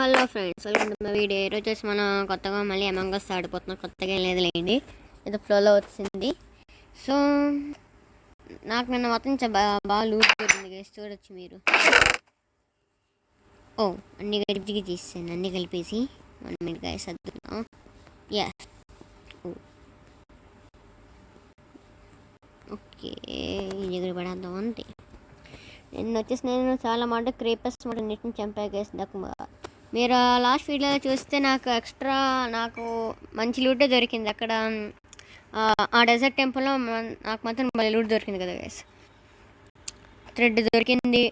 Hello friends, welcome to my video. ఈరోజు వచ్చేసి మనం కొత్తగా మళ్ళీ అమంగ్ అస్ ఆడిపోతున్నాం. కొత్తగా ఏం లేదులేండి, ఏదో ఫ్లోలో వచ్చింది. సో నాకు నిన్న మొత్తం బాగా లూట్ దొరికింది గైస్, చూడొచ్చు మీరు. ఓ అన్ని కలిపి తీసాను, అన్ని కలిపేసి 1 minute గైస్ సర్దుకున్నాం. ఎస్ ఓకే, ఈ దగ్గర పడేద్దాం అంతే. నేను చాలా మాట క్రేపర్స్ అన్నిటిని చంపా గైస్. మీరు లాస్ట్ వీడియోలో చూస్తే నాకు మంచి లూటే దొరికింది అక్కడ. ఆ డెజర్ట్ టెంపుల్లో నాకు మాత్రం మళ్ళీ లూట్ దొరికింది కదా గైస్. థ్రెడ్ దొరికింది,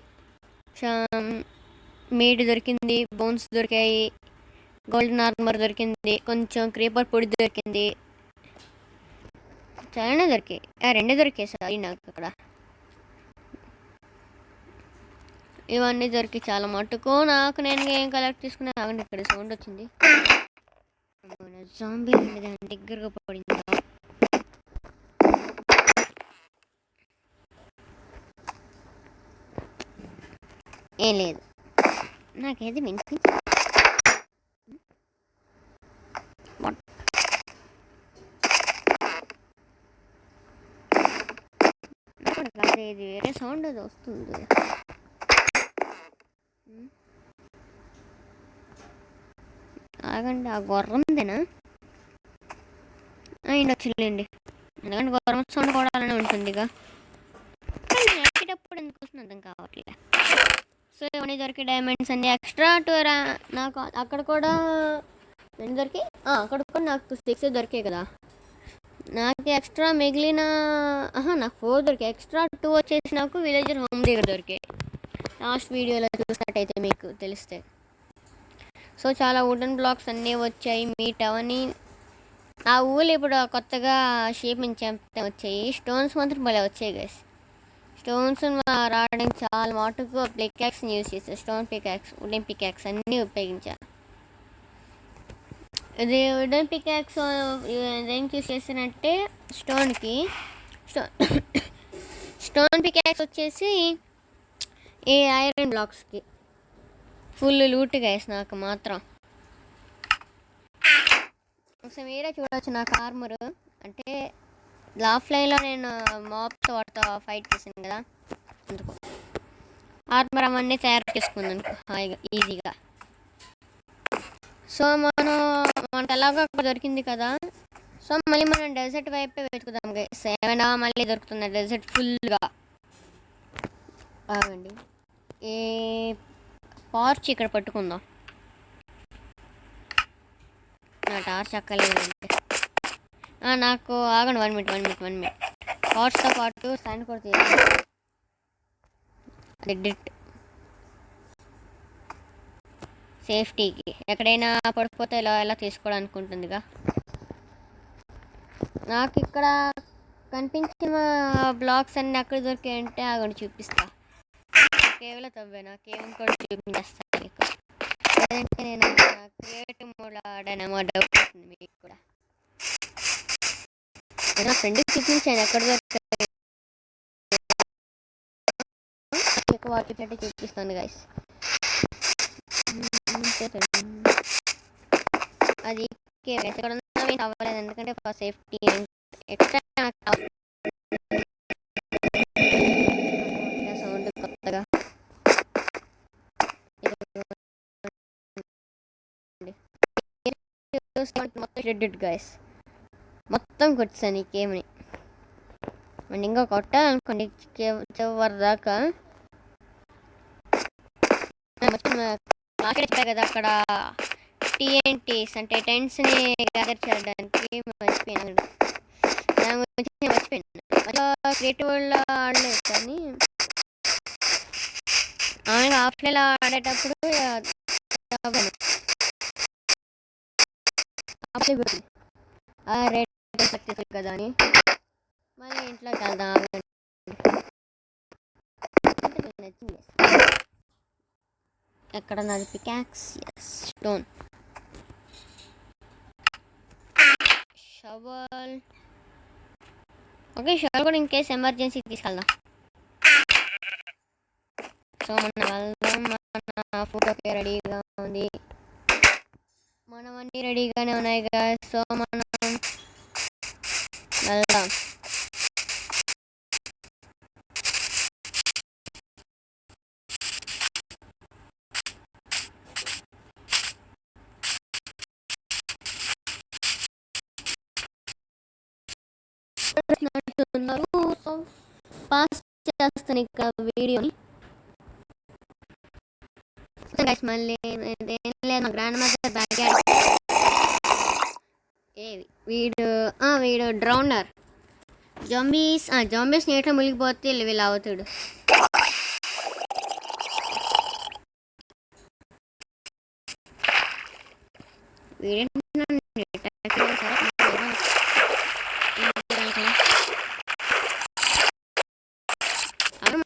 మీట్ దొరికింది, బోన్స్ దొరికాయి, గోల్డెన్ ఆర్మర్ దొరికింది, కొంచెం క్రీపర్ పొడి దొరికింది, చాలానే దొరికాయి. 2 దొరికాయి సార్ నాకు అక్కడ. ఇవన్నీ దొరికి చాలా మట్టుకు నేను ఏం కలెక్ట్ తీసుకునే. ఆగండి, ఇక్కడ సౌండ్ వచ్చింది. జాంబీ దాని దగ్గరగా పడింది. ఏం లేదు, నాకేది వినిపి ఇది వేరే సౌండ్ అది వస్తుంది. ఆగండి, ఆ గుర్రందేనా అయిండొచ్చులేండి, ఎందుకంటే గుర్రం సౌండ్ కూడా అలానే ఉంటుంది ఇక. కానీ ఎక్కేటప్పుడు ఎందుకు వస్తుంది అర్థం కావట్లేదు. సో ఇవన్నీ దొరికి డైమండ్స్ అన్ని ఎక్స్ట్రా నాకు అక్కడ కూడా ఎన్ని దొరికి, అక్కడ కూడా నాకు 6 దొరికాయి కదా. నాకు ఎక్స్ట్రా మిగిలిన నాకు 4 దొరికాయి. ఎక్స్ట్రా 2 వచ్చేసి నాకు విలేజర్ హోమ్ దగ్గర దొరికాయి. లాస్ట్ వీడియోలో చూసినట్టయితే మీకు తెలిస్తే. సో చాలా వుడెన్ బ్లాక్స్ అన్నీ వచ్చాయి. మీట్ అవన్నీ ఆ ఊళ్ళు ఇప్పుడు కొత్తగా షేప్ నుంచి వచ్చాయి. స్టోన్స్ మాత్రం భలే వచ్చాయి గైస్. స్టోన్స్ రావడానికి చాలా మటుకు పికాక్స్ని యూజ్ చేస్తారు. స్టోన్ పికాక్స్, వుడెన్ పికాక్స్ అన్నీ ఉపయోగించారు. ఇది వుడెన్ పికాక్స్ దేనికి యూజ్ చేస్తారంటే స్టోన్ పికాక్స్ వచ్చేసి ఈ ఐరన్ బ్లాక్స్కి ఫుల్ లూట్ గైస్. నాకు మాత్రం ఒకసారి మీరే చూడవచ్చు నాకు ఆర్మర్. అంటే ఆఫ్లైన్లో నేను మాప్తో వాటితో ఫైట్ చేశాను కదా, అందుకు ఆర్మర్ అవన్నీ తయారు చేసుకుందాం హాయిగా ఈజీగా. సో మనకు ఎలాగో అక్కడ దొరికింది కదా. సో మళ్ళీ మనం డెజర్ట్ వైపే వెతుకుదాం గైస్. ఏమైనా మళ్ళీ దొరుకుతుంది డెజర్ట్ ఫుల్గా. బాగండి, ఏ టార్చ్ ఇక్కడ పట్టుకుందాం. నా టార్చ్ అక్కర్లేదంటే నాకు ఆగండి 1 minute. టార్చ్తో పాటు సైన్ కూడా తీయాలి. సేఫ్టీకి ఎక్కడైనా పడిపోతే ఎలా తీసుకోవడానికి ఉంటుందిగా. నాకు ఇక్కడ కనిపించిన బ్లాక్స్ అన్నీ అక్కడ దొరికాయంటే ఆగండి చూపిస్తా. కేవలం తవ్వే కేవలం కూడా చూపించేస్తాను మీకు. లేదంటే నేను క్రియేటివ్ మోడ్లో ఆడానేమో డౌట్ వస్తుంది మీకు కూడా. నా ఫ్రెండ్కి చూపించాను ఎక్కడ దొరుకుతాయి, ఎక్కువ వాటికంటే చూపిస్తాను గైస్. అది ఎక్కడ అవ్వలేదు ఎందుకంటే ఫర్ సేఫ్టీ ఎక్స్ట్రా సౌండ్ కొత్తగా. మొత్తం గైస్ మొత్తం కొట్టాను ఈ గేమ్ని. అండ్ ఇంకా కొట్టాలనుకోండి చివరి దాకా. చెప్పా కదా అక్కడ TNTs అంటే టెంట్స్ని గ్యాదర్ చేయడానికి మర్చిపోయాను. దాని గురించి మర్చిపోయాను. క్రియేటివ్ వరల్డ్లో ఆడలేదు కానీ ఆఫ్లైన్లో ఆడేటప్పుడు రెడ్ సక్సెస్ కదా అని మళ్ళీ ఇంట్లోకి వెళ్దాం. నచ్చింది ఎక్కడ నాది peacocks, stone, shovel. Okay, shovel కూడా ఇన్ కేస్ ఎమర్జెన్సీ తీసుకెళ్దాం. సో మనం వెళ్దాం. మన ఫోటోకి రెడీగా ఉంది. మనవన్నీ రెడీగానే ఉన్నాయి గాయస్. సో మనం వెళ్దాం. సో పాస్ చేస్తాను ఇక వీడియోని. మళ్ళీ ఏం లేదు, మా గ్రాండ్ మదర్ బ్యాగ్ వీడు డ్రౌనర్ జాంబీస్ నీటిలో మునిగిపోతే వీళ్ళు అవుతాడు.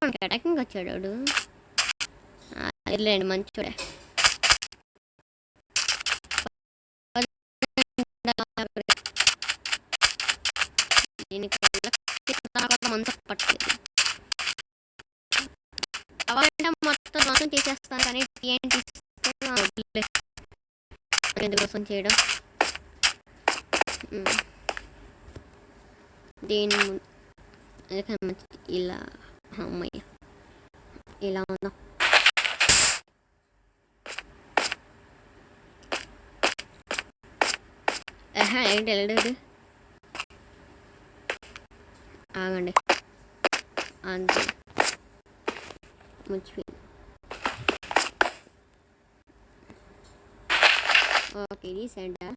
మనకి అటాకింగ్ వచ్చాడు. వెళ్ళండి మంచోడే. మనసు పట్టలేదు. మొత్తం మోసం చేసేస్తాను కానీ ఏంటి ఎందుకోసం చేయడం. దీని ఇలా అమ్మయ్య ఇలా ఉందా. ఏంటి వెళ్ళడు, ఆగండి అంతే మర్చిపోయింది. ఓకే ఇది సెంటర్.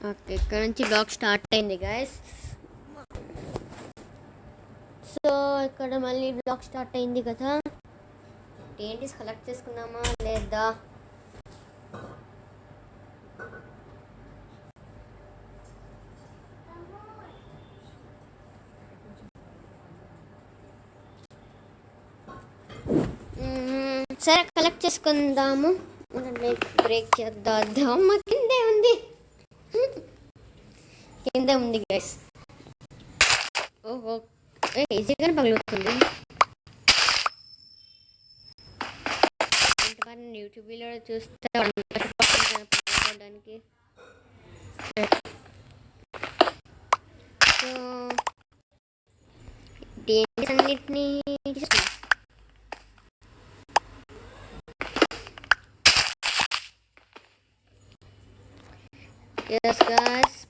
ఓకే ఇక్కడ నుంచి బ్లాక్ స్టార్ట్ అయింది గైస్. సో ఇక్కడ మళ్ళీ బ్లాక్ స్టార్ట్ అయింది కదా. ఏంటి కలెక్ట్ చేసుకుందామా లేదా? సరే కలెక్ట్ చేసుకుందాము. బ్రేక్ చేద్దాం. మా కిందే ఉంది గైస్. ఓహో ఈజీగానే పగులుతుంది. యూట్యూబ్ వీడియో చూస్తే పగలడానికి. సో అన్నిటినీ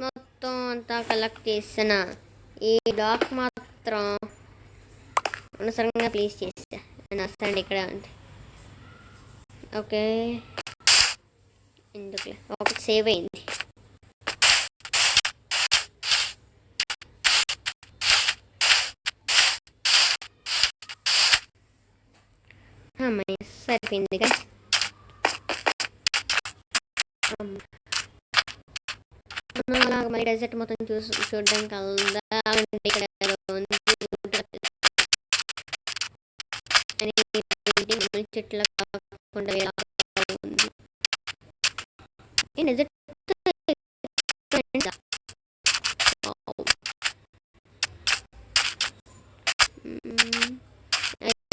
మొత్తం అంతా కలెక్ట్ చేసిన ఈ డాక్ మాత్రం అనవసరంగా ప్లేస్ చేస్తా. వస్తాండి ఇక్కడ ఉంది. ఓకే ఎందుకులే, ఒకటి సేవ్ అయింది. సరిపోయింది కదా. అలాగ మళ్ళీ డెజర్ట్ మొత్తం చూడడానికి వెళ్దా. ఇక్కడ చెట్ల కాకుండా ఉంది.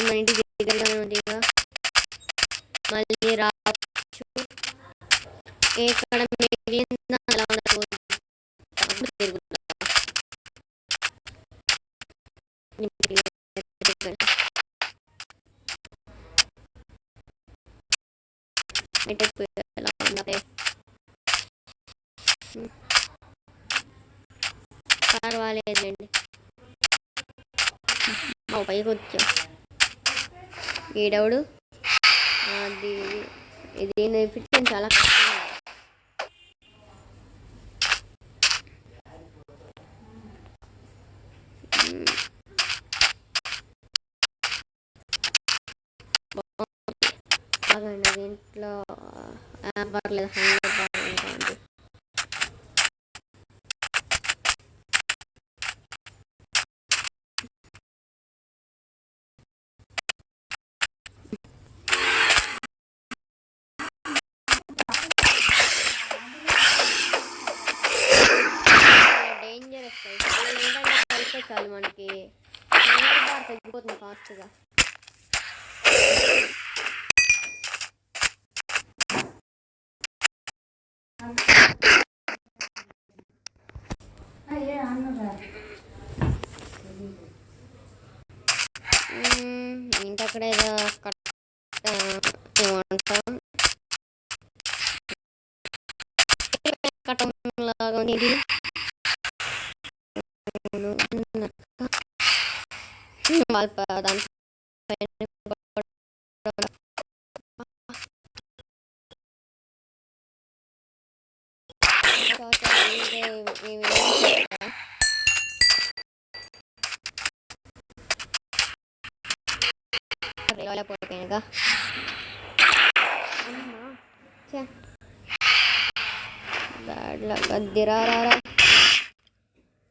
మన ఇంటి దగ్గరగానే ఉంది. మళ్ళీ రావచ్చు. ఎక్కడ మిగిలిందా అలా ఉండకూడదు. పర్వాలేదండి. పైకి వచ్చా. ఈడవుడు అది ఇది నేర్పించడం చాలా కష్టం. బాగండి దీంట్లో పర్లేదు. 100 బాగుంది. చాలు మనకి. బార్ తగ్గిపోతుంది ఫాస్ట్గా. ఏంటి అక్కడ ఏదో కట్టంలాగా ఇది దాని పోయినాగా దాంట్లో గద్దిరారా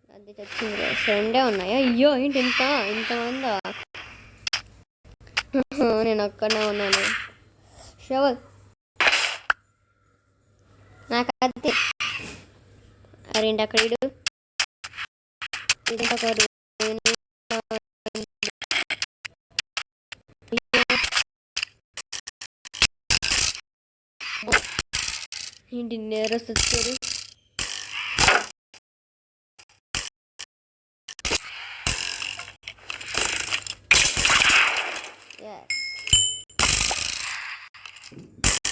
గద్ది చచ్చింది. 2 ఉన్నాయా? అయ్యో ఏంటి ఇంతమందా? నేను ఒక్కనే ఉన్నాను. షవల్ నాకు అది అరేంటి అక్కడ ఇడు ఒకరు ఏంటి నేరస్ వచ్చారు.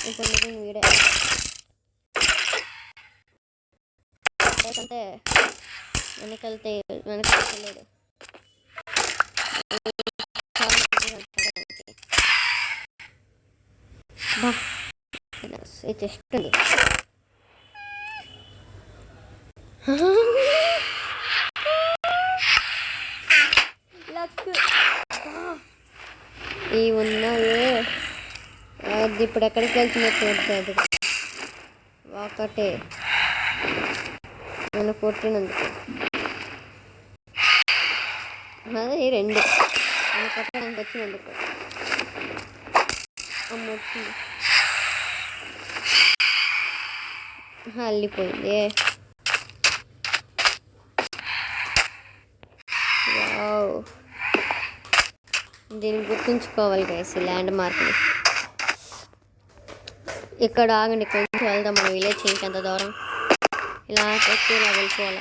ఇప్పుడు వీడే అంటే వెనకెళ్తే వెళ్ళాడు. చెస్ట్ ఉంది. ఈ ఉన్నాయే అది ఇప్పుడు ఎక్కడికి వెళ్తుందో చూద్దాం. ఒకటే నన్ను కొట్టినందుకు అదే 2 నన్ను కొట్టడానికి వచ్చినందుకు. అమ్మ వచ్చింది, అల్లిపోయింది. దీన్ని గుర్తుంచుకోవాలి గైస్, ఈ ల్యాండ్ మార్క్ని. ఇక్కడ ఆగండి, కొంచెం వెళ్దాం మన విలేజ్. ఇంకెంత దూరం ఇలా పెట్టి ఇలా వెళ్ళిపోవాలి.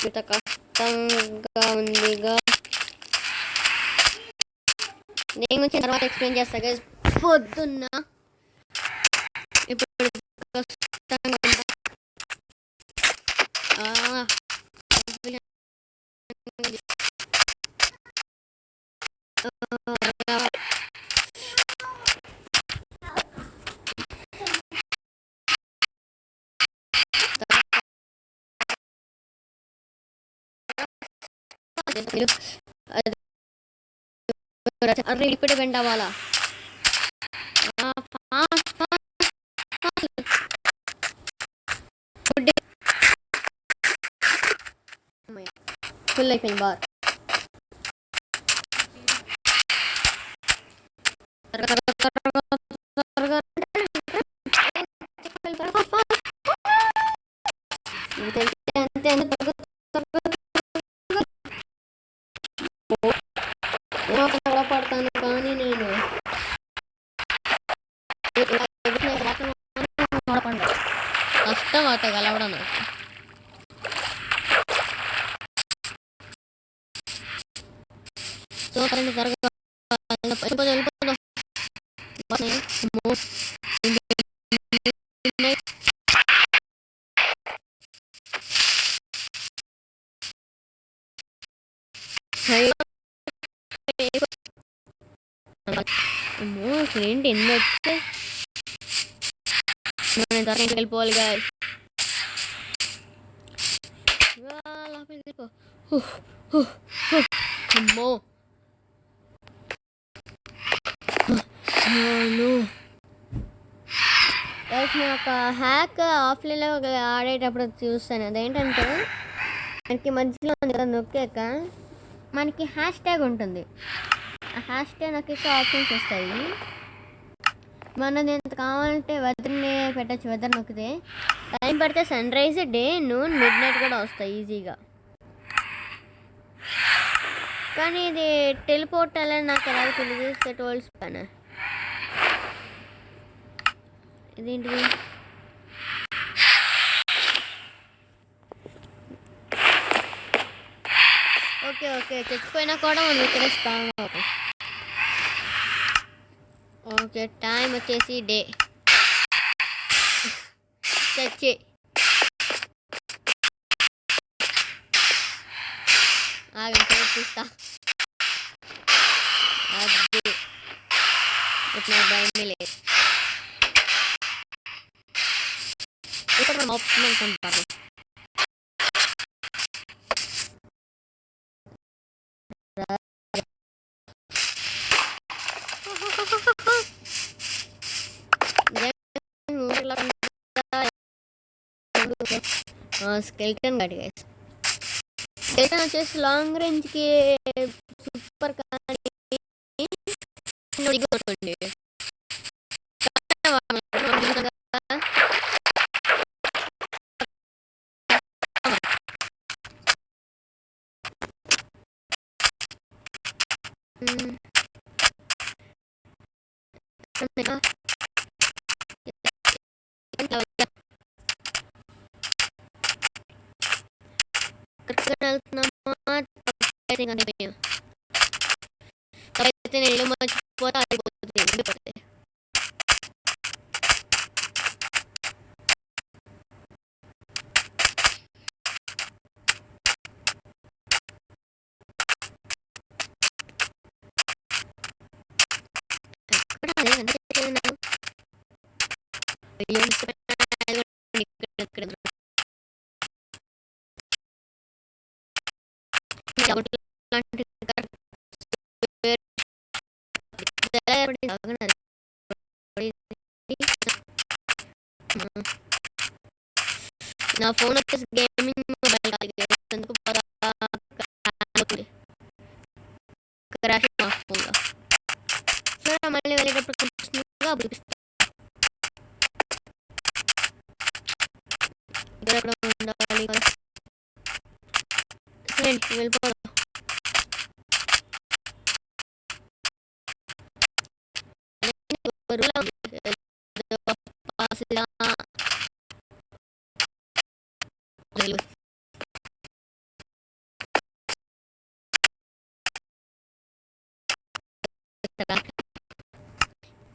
ఇంత కష్టంగా ఉందిగా. నేను వచ్చిన తర్వాత ఎక్స్ప్లెయిన్ చేస్తా గైస్. పొద్దున్న ఇప్పుడు కష్టంగా ఉందా? అరే ఇప్పుడే బెండ్ అవ్వాలా? ఫుల్ అయిపోయింది బార్. పడతాను కానీ నేను కష్టం అవుతా కలవడం నాకు. సూపర్ త్వరగా ఏంటి ఎన్ని వస్తే నేను త్వరగా వెళ్ళిపోవాలి గాయస్. అమ్మో నేను ఒక హ్యాక్ ఆఫ్లైన్లో ఆడేటప్పుడు చూస్తాను. అదేంటంటే మనకి మధ్యలో ఉంది కదా, నొక్కాక మనకి హ్యాష్ ట్యాగ్ ఉంటుంది. ఆ హ్యాష్ ట్యాగ్ నొక్కాక ఆప్షన్స్ వస్తాయి. మనది ఎంత కావాలంటే వెదర్ని పెట్టచ్చు. వెదర్ నొక్కితే టైం పడితే sunrise, day, noon, midnight కూడా వస్తాయి ఈజీగా. కానీ ఇది టెలిపోర్ట్ అలా నాకు ఎలా తెలియదు. సెట్ వరల్డ్స్ పైన ఇదేంటిది? ఓకే ఓకే, చచ్చిపోయినా కూడా మనం ఇక్కడ స్పాన్ అవుతాం. ఓకే, టైం వచ్చేసి డే. చచ్చి ఆగండి చూస్తా. అది ఇప్పుడు నాకు భయమే లేదు. ఇక్కడ మనం ఆప్షన్ అనుకుంటారు. స్కెల్టన్ గాడి గైస్. స్కెల్టన్ వచ్చేసి లాంగ్ రేంజ్కి సూపర్ కానీ అయితే నేను ఇల్లు మర్చిపోతే అయిపోతుంది. నా ఫోన్ వచ్చేసి గేమింగ్ మొబైల్ కాదు, ఎందుకు క్రాష్ నా ఫోన్లో. సరే మళ్ళీ వెళ్ళేటప్పుడు ఉండాలి కదా. సరే వెళ్ళిపోదాం.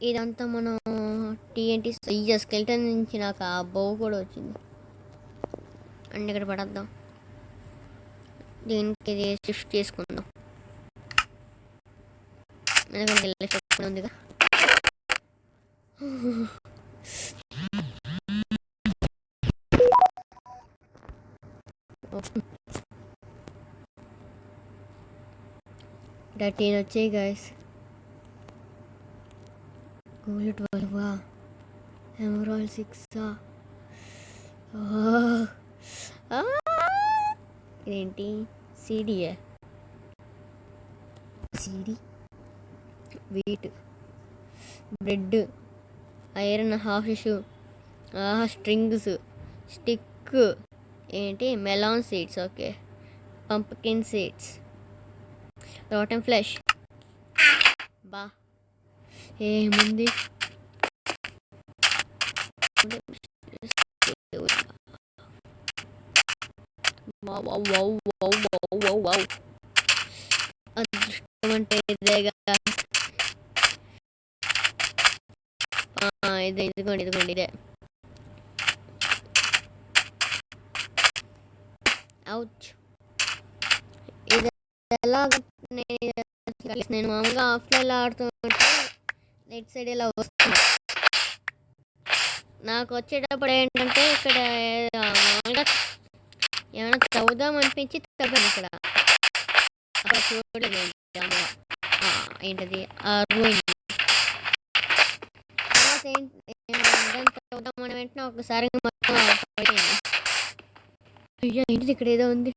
ఇదంతా మనం టీఎన్టీ స్కెల్టన్ నుంచి నాకు ఆ బౌ కూడా వచ్చింది. అండ్ ఇక్కడ పడద్దాం. దీనికి ఇది షిఫ్ట్ చేసుకుందాం. ఎందుకంటే ఉందిగా. థర్టీన్ వచ్చాయి గైస్. Gold 12 emerald 6. ఇదేంటి? సిడియే. CD, wheat, bread, iron half issue, strings, stick, ఏంటి melon seeds, okay, pumpkin seeds, rotten flesh. బా ఏముంది? అదృష్టం అంటే ఇదేగా. ఇదిగోండి ఇదే. అవుచ్. ఇది ఎలా నేను మామూలుగా ఆఫ్లైన్లో ఆడుతుంటే నెట్ సైడ్ ఇలా వస్తుంది. నాకు వచ్చేటప్పుడు ఏంటంటే ఇక్కడ మామూలుగా ఏమైనా చదువుదాం అనిపించి తగ్గదు. ఇక్కడ అక్కడ చూడలేదు ఏంటది రూయిన్. తర్వాత ఏంటంటే అదంతా చూద్దామని వెంటనే ఒకసారి మొత్తం పడిపోయింది. అయ్యా ఏంటిది ఇక్కడ ఏదో ఉంది,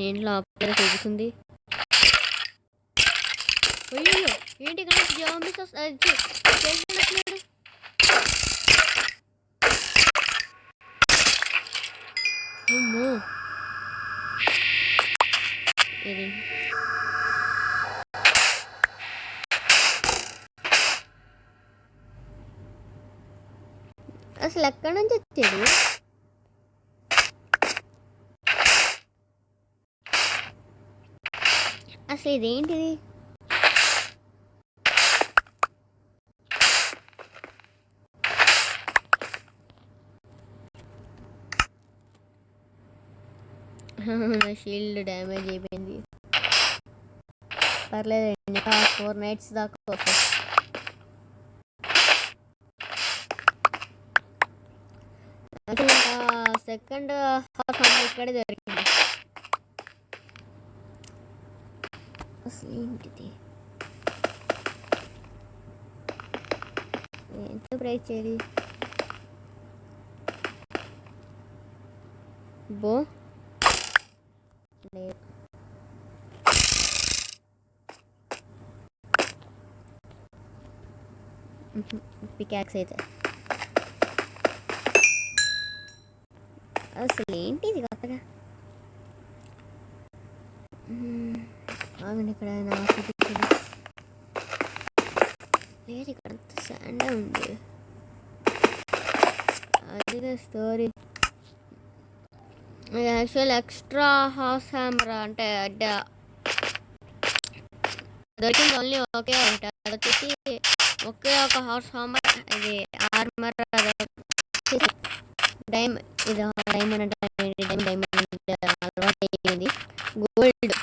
ఏంట్లో అప్పుడే తిరుగుతుంది. అయ్యో ఏంటి ఇక్కడ జాంబీస్ వస్తున్నాడు. అమ్మో ఇది అసలు ఎక్కడి నుంచి వచ్చేది? అసలు ఇదేంటిది? నా షీల్డ్ డ్యామేజ్ అయిపోయింది. పర్లేదండి, ఇంకా 4 nights దాకా ఓకే. అసలు సెకండ్ హాఫ్ ఇక్కడే దొరికింది. అసలు ఏంటిది? ఎంత ప్రైస్ చేయాలి బో? పికాక్స్ అయితే అసలు ఏంటిది కొత్తగా? ఆగండి, ఇక్కడ నాకు లేదు, ఇక్కడ అంత శాండ్ ఉంది. అదిగా story. Actual extra horse hammer అంటే దొరికింది ఓన్లీ ఒకే ఒకటి. అది వచ్చేసి ఒకే ఒక హార్స్ హ్యామర్. ఇది ఆర్మర్ డైమండ్. ఇది డైమండ్ అంటే అలవాటు అయింది. గోల్డ్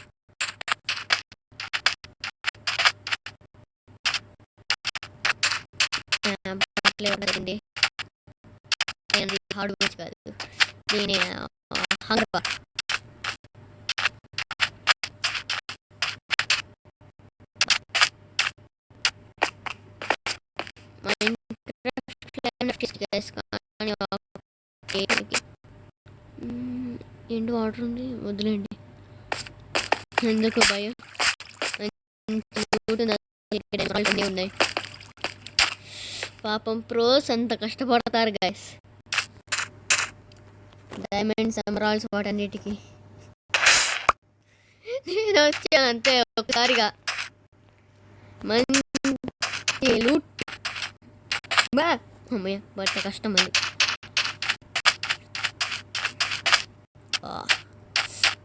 ఉంటుంది. హార్డ్ వర్క్ కాదు, దీని హంగర్ బార్. ఏంటి వాటర్ ఉంది, వదిలేండి, ఎందుకు భయం. ఉన్నాయి పాపం, ప్రోస్ అంత కష్టపడతారు గైస్. డైమండ్స్, ఎమరాల్డ్స్ వాటన్నిటికీ నేను వచ్చాను అంతే ఒకసారిగా. మంచి లూట్ బా అమ్మయ్య, బట్ కష్టం అది.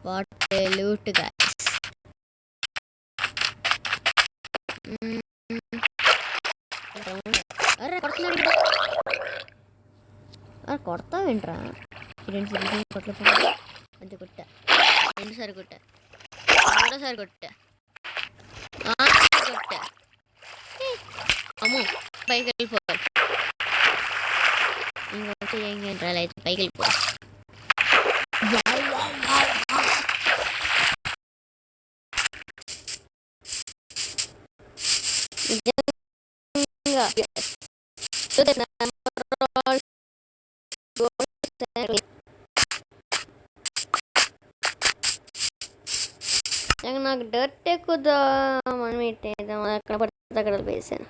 What loot guys. అరే కొడతావేంట్రా? కొట్ల అది కొట్ట, రెండుసారి కొట్ట, మూడోసారి కొట్ట, కొట్ట. అమ్మో పైకి వెళ్ళిపోవాలి. ఇంకొచ్చి ఏంటంటే అయితే పైకి వెళ్ళిపోవాలి. నాకు డర్ట్ ఎక్కువ మనం ఇట్టేద్దాం, అక్కడ పడితే అక్కడ వేసాను.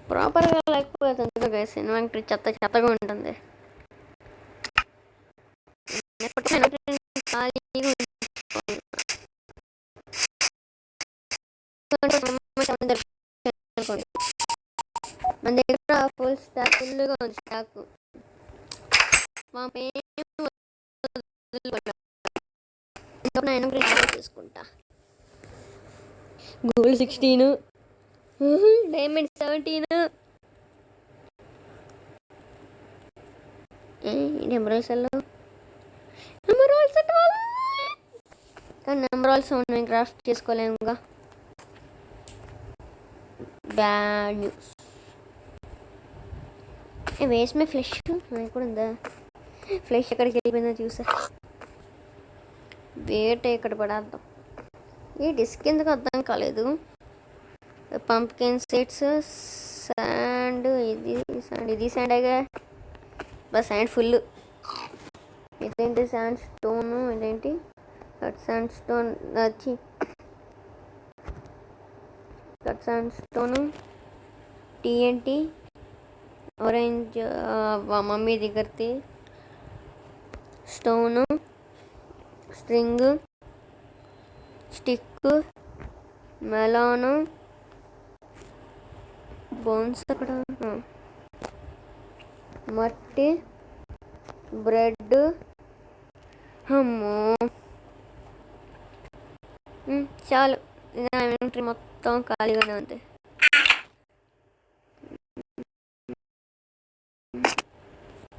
ప్రాపర్గా లేకపోతే వేసాను, మనకి చెత్తగా ఉంటుంది. మన దగ్గర ఫుల్ స్టాక్, ఫుల్గా ఉంది స్టాక్. తీసుకుంటా. గోల్డ్ 16, డైమండ్ 17, ఎమరాల్డ్స్ కానీ ఎమరాల్డ్స్ మేము క్రాఫ్ట్ చేసుకోలేముగా. Bad news. Waste my flesh నాకు కూడా ఉందా? ఫ్లెష్ ఎక్కడికి వెళ్ళిపోయిందో చూసా. వేట ఇక్కడ పడేద్దాం. ఈ డిస్క్ ఎందుకు అర్థం కాలేదు. పంప్కిన్ సీడ్స్, శాండ్, ఇది శాండేగా. బస్ శాండ్ ఫుల్. ఇదేంటి శాండ్ స్టోన్, ఇదేంటి cut sand stone, cut sand stone, TNT, orange mummy దగ్గరది stone, string, stick, melon, bones, అక్కడ మట్టి, బ్రెడ్. అమ్మో చాలు, ఇన్వెంటరీ మొత్తం ఖాళీగానే ఉంది.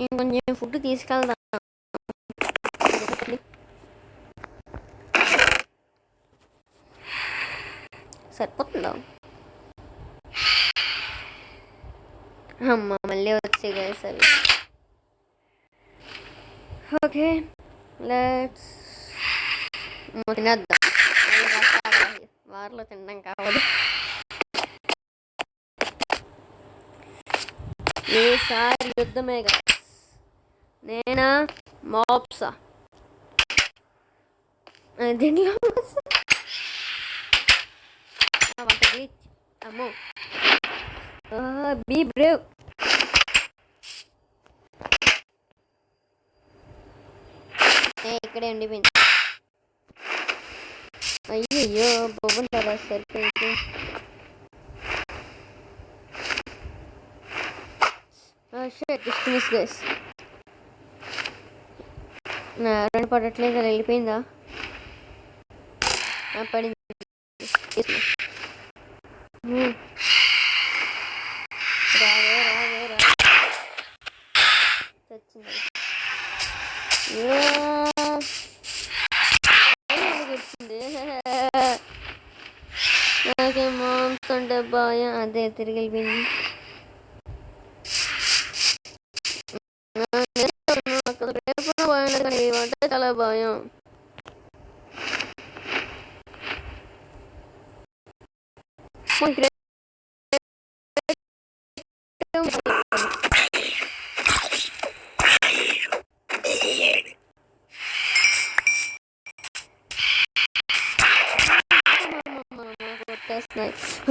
ఇంకొంచెం ఫుడ్ తీసుకెళ్దాం. సరిపోతుందా? అమ్మ మళ్ళీ వచ్చి సరే. ఓకే లెట్స్ తినేద్దాం. వారిలో తినడం కావదు. ఈసారి యుద్ధమే కదా. నేనా మాప్సా దీంట్లో అమ్మో బీ బ్రేవ్. ఇక్కడే ఉండిపోయింది. అయ్యో బొబ్బుంటారా సరిపోయింది. రెండు పడట్లేదు, వెళ్ళిపోయిందా? పడింది. రావే రావే రా, వచ్చింది. నాకే మాంస్ అంటే భయం. అదే తిరిగి వెళ్ళిపోయింది. చాలా భయం.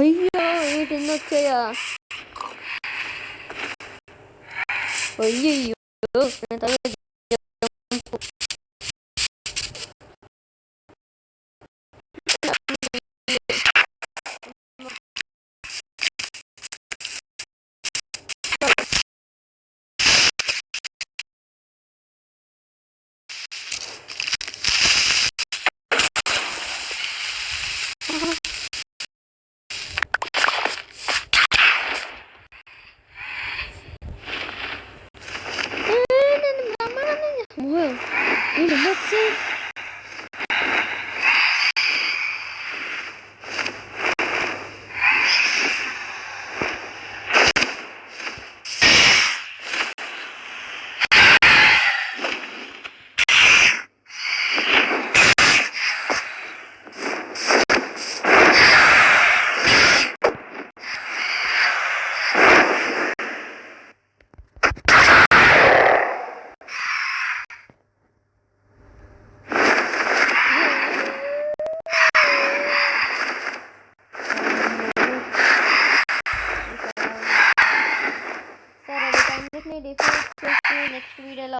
అయ్యో వీటిని వచ్చాయా? అయ్యయ్యో డిఫెక్ట్ చేసి నెక్స్ట్ వీడియోలో